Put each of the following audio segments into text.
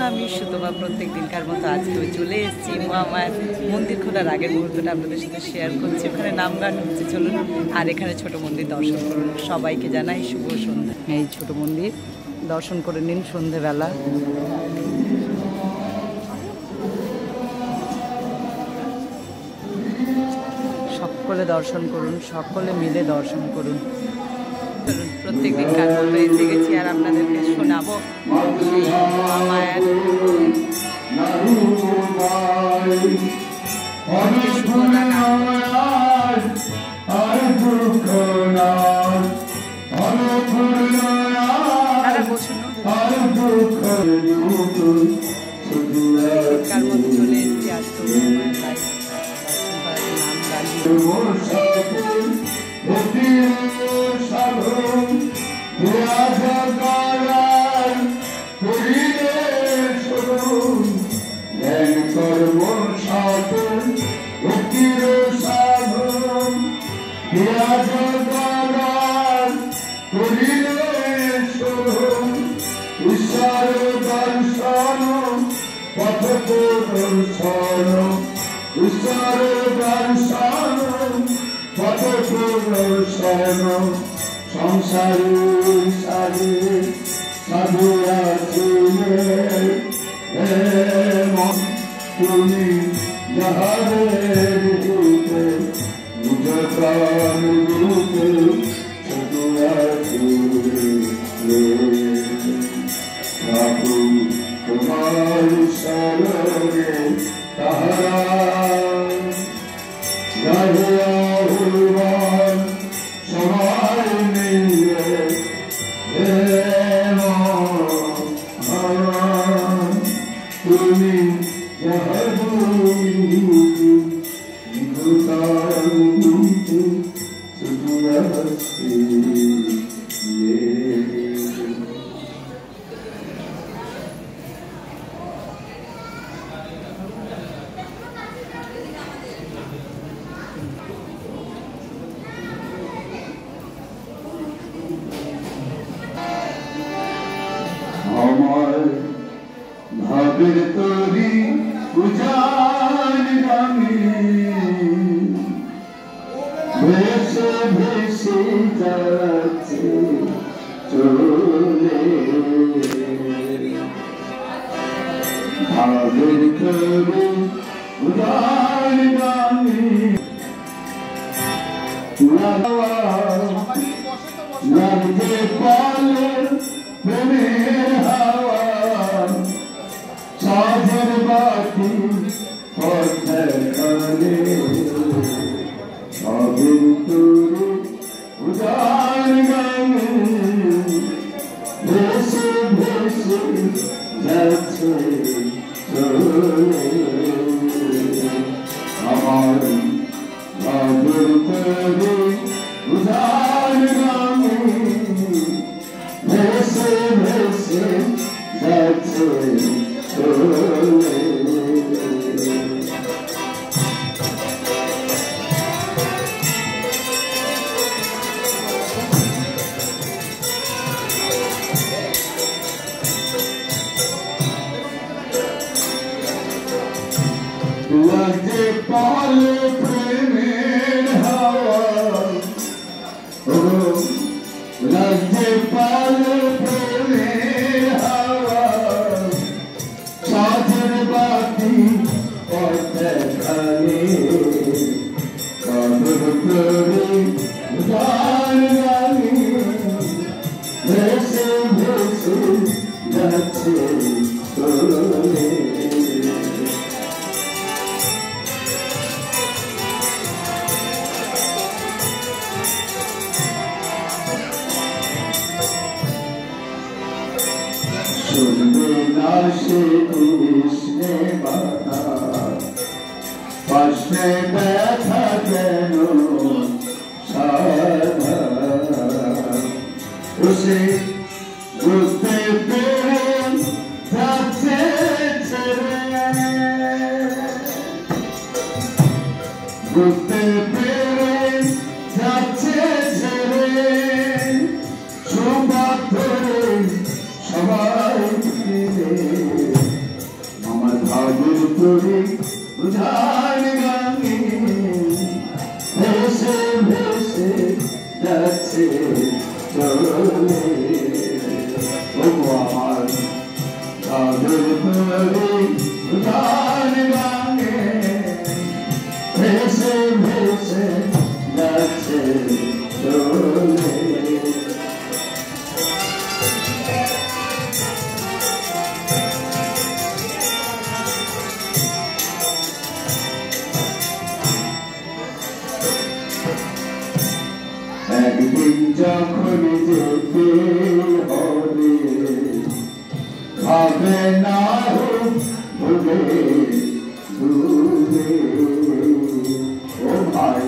আমি সুতপা প্রত্যেক দিনকার মতো আজকেও চলে এসেছি মহামায়ার মন্দির খোলার আগের মুহূর্তটা আপনাদের সাথে শেয়ার করছি। ওখানে নাম গান হচ্ছে, চলুন আর এখানে ছোট মন্দির দর্শন করুন। সবাইকে জানাই শুভ সন্ধ্যা। এই ছোট মন্দির দর্শন করে নিন সন্ধেবেলা। সকলে দর্শন করুন, সকলে মিলে দর্শন করুন। প্রত্যেক দিনকার মতো এসে গেছি আর আপনাদেরকে শোনাবো সেই মহামায়ার তারা বসুন কার মতো চলে এসেছি আজ তো নাম গান সংসারে সারে সাধুরা তুমি যাহাদের রূপে নিজ প্রাণ রূপে সাধুরা তোমার শরণে তাহারা ভাবের তরি উজান গামী ভেসে ভেসে যাচ্ছে চলে ভাবের তরি উজান গামী লাগছে পালে প্রেমের হাওয়া সাজের বাতি পথে কালে ভাবের তরি উজান গামী ভেসে ভেসে যাচ্ছে চলে আমার ভাবের তরি উজান গামী ভেসে ভেসে যাচ্ছে চলে লাগছে পালে প্রেমের হাওয়া লাগছে পালে প্রেমের হাওয়া সাজের বাতি পথে খালি কাঁদর তরি উজান গামী ভেসে ভেসে যাচ্ছে চলে শুনবে না সে কৃষ্ণে বাধা পাশে ব্যথা কেন সাধা উসে বুঝতে পেরে যাচ্ছে ছেড়ে বুঝতে পেরে যাচ্ছে ছেড়ে সুবাদ ধরে সবাই তোরে উজান গানে ভেসে ভেসে যাচ্ছে চলে ও আমার কাজল তোরে উজান গানে ভেসে ভেসে যাচ্ছে চলে একদিন যখন যেতে হবে হবে না ভুলে দূরে ও ভাই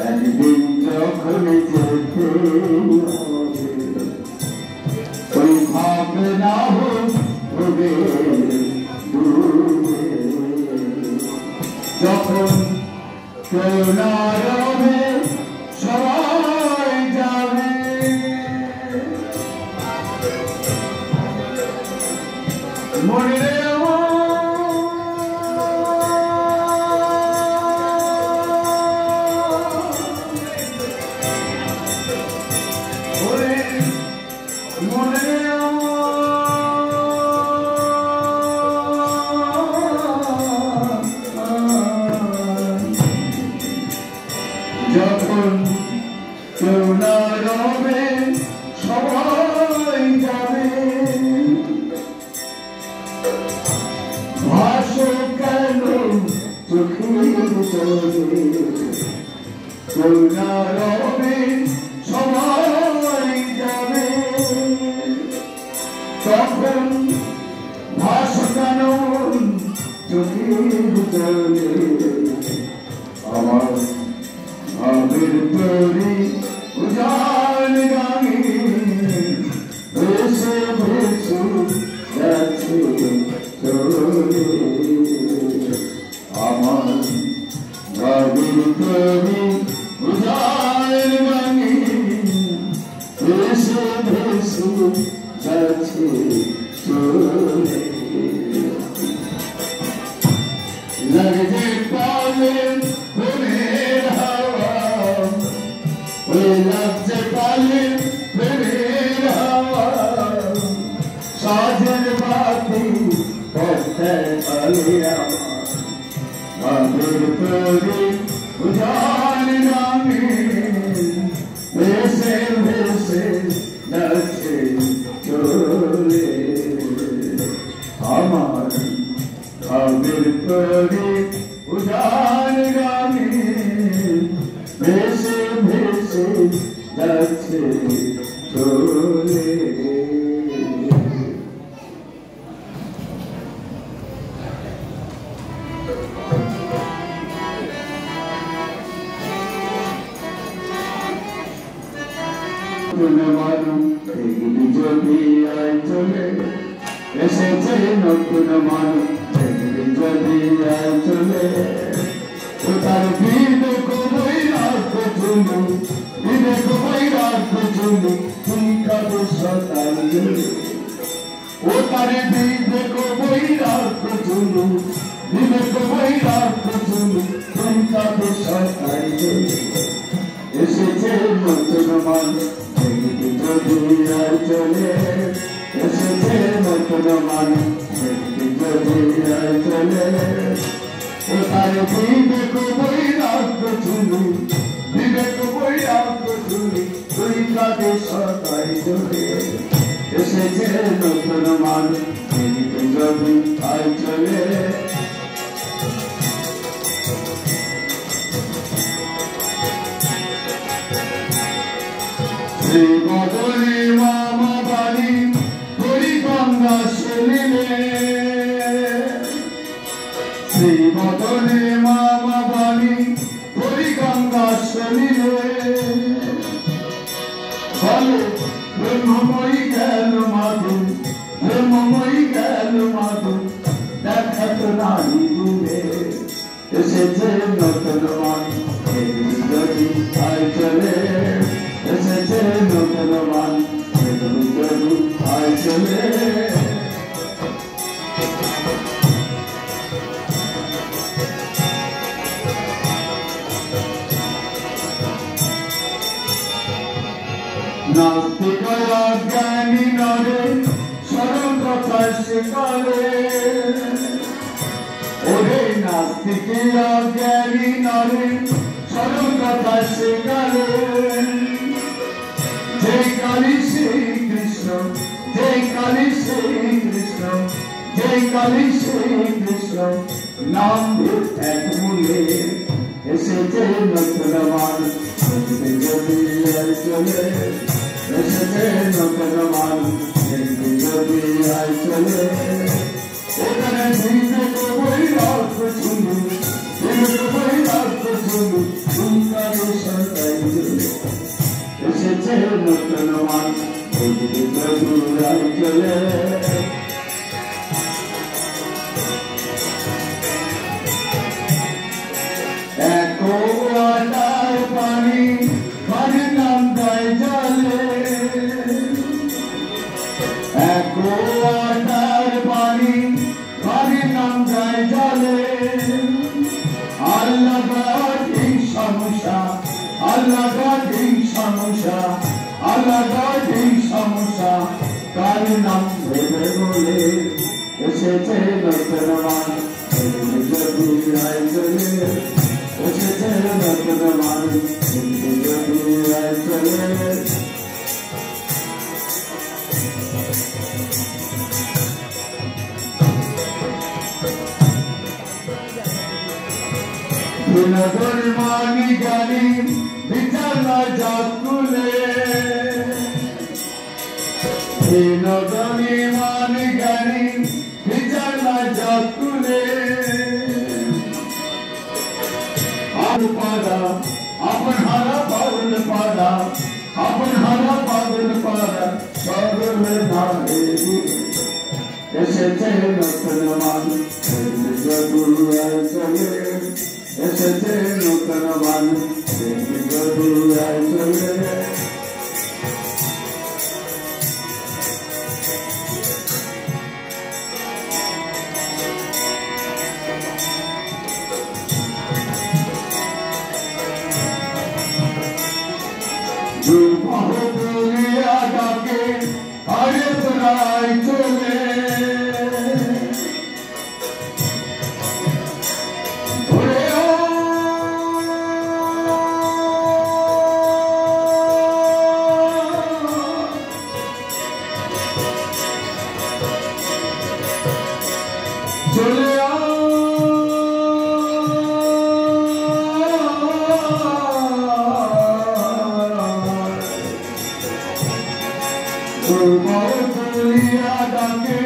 একদিন যখন যেতে হবে ওই হবে না ভুলে দূরে যখন কেউ না রবে সবাই যাবে মনে যখন কেউ না রবে সবাই যাবে ভাসো কেন চোখের জলে কেউ না রবে সবাই যাবে তখন ভাসো কেন চোখের জলে আমার ভাবের তরি উজান গানে ভেসে ভেসে যাচ্ছে চলে আমার ভাবের তরি উজান গানে ভেসে ভেসে যাচ্ছে চলে লাগছে পালে প্রেমের হাওয়া ওই লাগছে পালে প্রেমের হাওয়া সাজের বাতি করতে পালে আমার তরি উজান গানে ভেসে ভেসে যাচ্ছে চলে আমার ভাবের তরি উজান গানে ভেসে ভেসে যাচ্ছে চলে যদি চলে এসেছে নতুন মানুষ যদি চলে তার বিবেক বৈরাগ্য চুমু বিবেক বৈরাগ্য চুমু তুমি সতাল ও তার বিবেক বৈরাগ্য চুমু বিবেক বৈরাগ্য চুমু তুমি সতাল এসেছে নতুন মানুষ যদি চলে এসেছে নতুন মানুষ যদি চলে ও তার বিবেক বৈরাগ্য চুমু বিবেক বৈরাগ্য চুমু তুই কাঁদে সতাই চলে এসেছে নতুন মানুষ যদি চলে শ্রী মদনী মামা বাড়ি হরিগঙ্গা শুনিলে শ্রী মদনী মামা বাড়ি হরিগঙ্গা শুনিলে বলে ব্রহ্মময়ী গেল মাধু ব্রহ্মময়ী গেল মাধু দেখাত নারী দূরে এসেছে নতুন মানুষ যদি চলে এসেছে নতুন মানুষ যদি চলে জ্ঞানী নরে সরল কথা শেখালে ওরে নাস্তিক জ্ঞানী নরে সরল কথা শেখালে জয় কালী শ্রী কৃষ্ণ জয় কালী শ্রী কৃষ্ণ জয় কালী শ্রী কৃষ্ণ নাম এক মূলে এসেছে নতুন মানুষ চলে এসেছে নতুন মানুষ চলে ওখানে এসেছে নতুন মানুষ চলে পানি পানি নাম গায়ে জলে পানি পানি নাম গায়ে জলে আল্লাহ গাড়ি সমস্যা আল্লাহ গাড়ি সমস্যা আল্লাহ গাড়ি সমস্যা কার নাম ভেবে বলে এসেছে নতুন মানুষ চলে এসেছে নতুন মানুষ চলে বিনোদন মানি জানি বিচার না জাতুলে বিনোদনী মানি জানি বিচার না জাতুলে पादा अपन हरा पागल पादा अपन हरा पागल पादा पागल धारे ऐसे चले नौकन मान जरूर आए चले ऐसे चले नौकन मान जरूर आए चले दुनिया जाके आए तुराई चले चले दुनिया जाके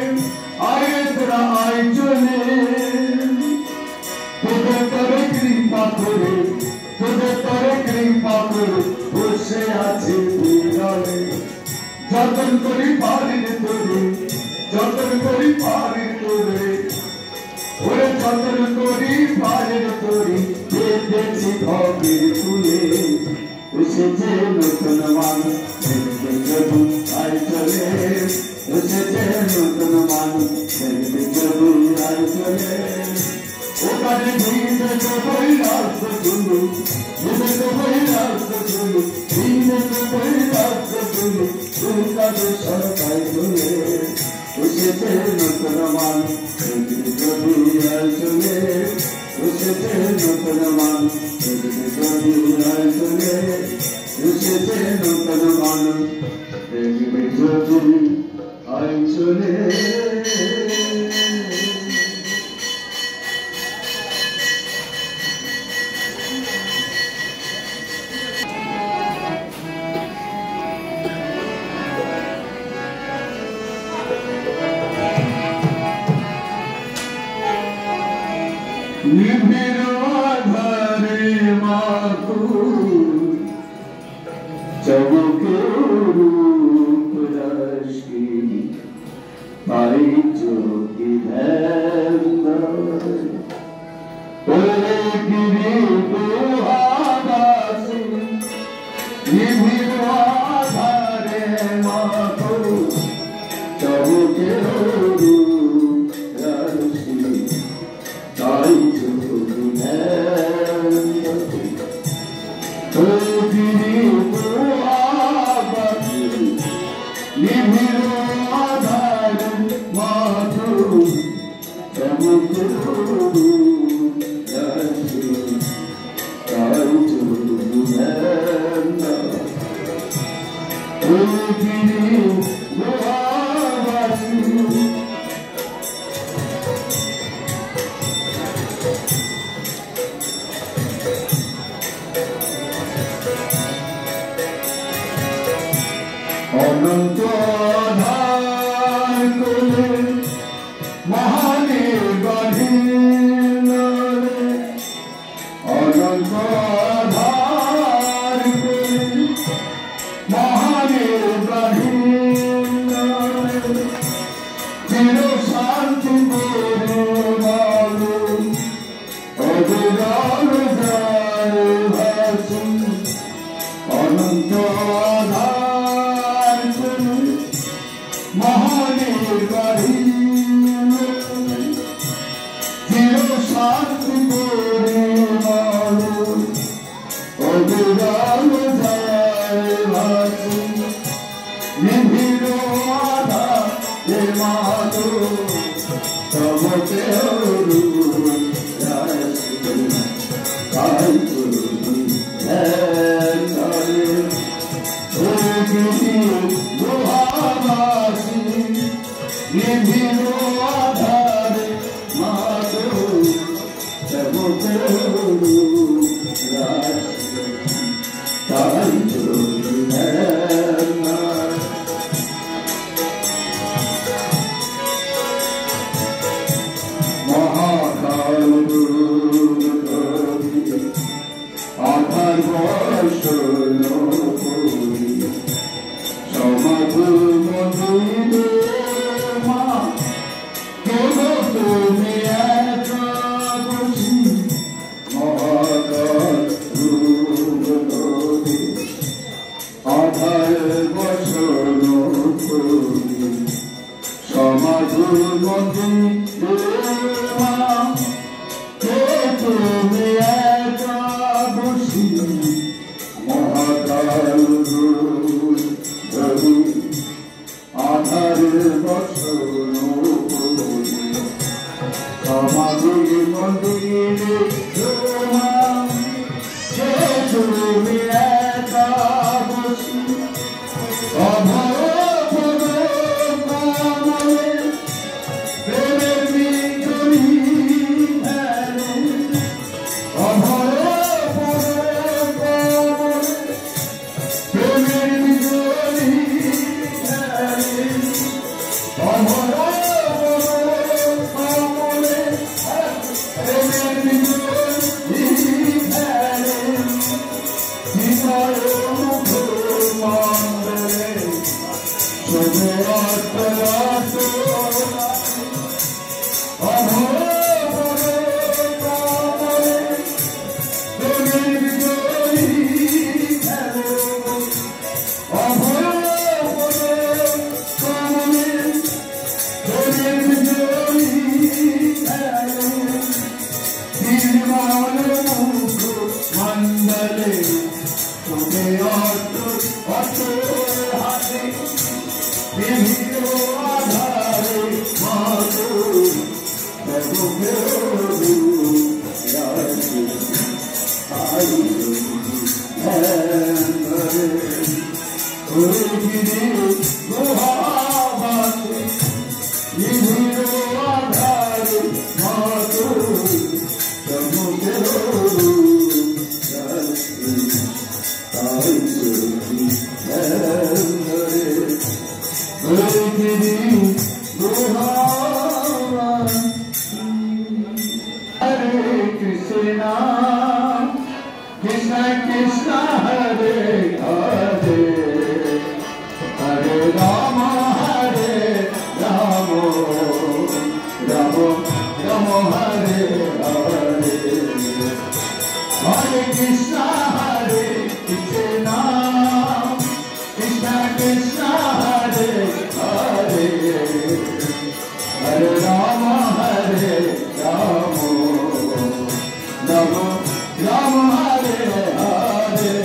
आए तेरा आए चले तुझे करे कृपा करे तुझे करे कृपा करे बসে আছে বিরলে যতন করি পারির তোরে যতন করি পারির তোরে ওরে যতন করি পারির তোরে দেখছি ভবের ফুলে এসেছে নতুন মানুষ আই চলে এসেছে নতুন মানুষ আই চলে ওখানে ভিড়ে তো বইলাস শুনু ভিড়ে তো বইলাস শুনু ভিড়ে তো বইলাস শুনু ওখানে সরকার চলে এসেছে নতুন মানুষ আই চলে এসেছে নতুন মানুষ আই চলে এসেছে নতুন মানুষ আই চলে নিবিড় আধারে মাতু চমকে রূপ রাশি পাই চোখে ধ্যান ওরে গিরি আকাশে নিবিড় আধারে মাতু চমকে রূপ রাশি পাই অনন্ত আধার কোলে মহানের বাঁধিল রে, অনন্ত আধার কোলে মহানের বাঁধিল রে, চির শান্তি করুণালু অবিরাম যায় ভাসি, অনন্ত আধার কোলে মহানের বাঁধিল রে, চির শান্তি করুণালু অবিরাম যায় ভাসি, নিবিড় আধারে মাতো তব কেরু রাশি, তাই করুনি ধ্যানে ও গিরি গুহাবাসী, নিবিড় আধারে মাতো তব কেরু রাশি, তাই করুনি ধ্যানে। আধার বর্ষণ করি সমাধু মধুরে মা, কেন তুমি একা বসি মহাকাল রূপ ধরে, আধার বর্ষণ করি সমাধু মধুরে মা, তুমি একা বসি মহাকাল ধরি, আধার বর্ষণ করি সমাধি মন্দিরে তুমি একা বসি, অভয় কমলে প্রেমের বিজয়ী ধ্যানে, অভয় কমলে প্রেমের বিজয়ী ধ্যানে, অভয় কমলে প্রেমের বিজয়ী ধ্যানে, হৃদয় মুখর মন্দিরে শুভে অর্থ মন্ডলে শুভে অর্থ হাতে, বিভিন্ন আধারে মাতো তব কেরু রাশি, তাই ধ্যানে ও গিরি গুহাবাসী, বিভিন্ন আধারে মাতো তব কেরু রাশি, তাই ধ্যানে গিরি গুহাবাসী। হরে কৃষ্ণা কৃষ্ণ কৃষ্ণ হরে হরে, হরে রাম রাম রাম হরে হরে, হরে কৃষ্ণ হরে কৃষ্ণ কৃষ্ণ কৃষ্ণ হরে হরে, হরে রাম রাম রাম হরে হরে,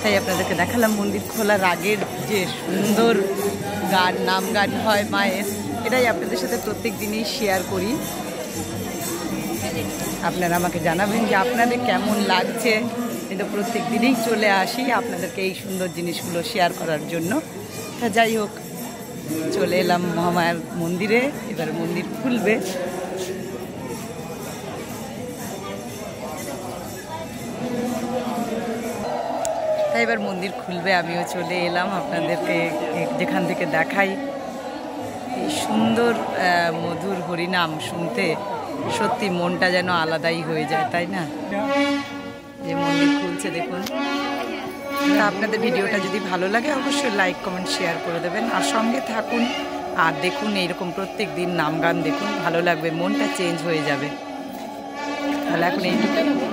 তাই আপনাদেরকে দেখালাম মন্দির খোলার আগের যে সুন্দর গান, নাম গান হয় মায়ের, এটাই আপনাদের সাথে প্রত্যেক দিনই শেয়ার করি। আপনারা আমাকে জানাবেন যে আপনাদের কেমন লাগছে। কিন্তু প্রত্যেক দিনেই চলে আসি আপনাদেরকে এই সুন্দর জিনিসগুলো শেয়ার করার জন্য। তা যাই হোক, চলে এলাম মহামায়ার মন্দিরে, এবার মন্দির খুলবে। তাই এবার মন্দির খুলবে, আমিও চলে এলাম আপনাদেরকে যেখান থেকে দেখাই। এই সুন্দর মধুর হরিনাম শুনতে সত্যি মনটা যেন আলাদাই হয়ে যায়, তাই না? যে মন্দির খুলছে দেখুন। আপনাদের ভিডিওটা যদি ভালো লাগে অবশ্যই লাইক, কমেন্ট, শেয়ার করে দেবেন, আর সঙ্গে থাকুন আর দেখুন এইরকম প্রত্যেক দিন নাম গান দেখুন, ভালো লাগবে, মনটা চেঞ্জ হয়ে যাবে। তাহলে এখন এইটুকু।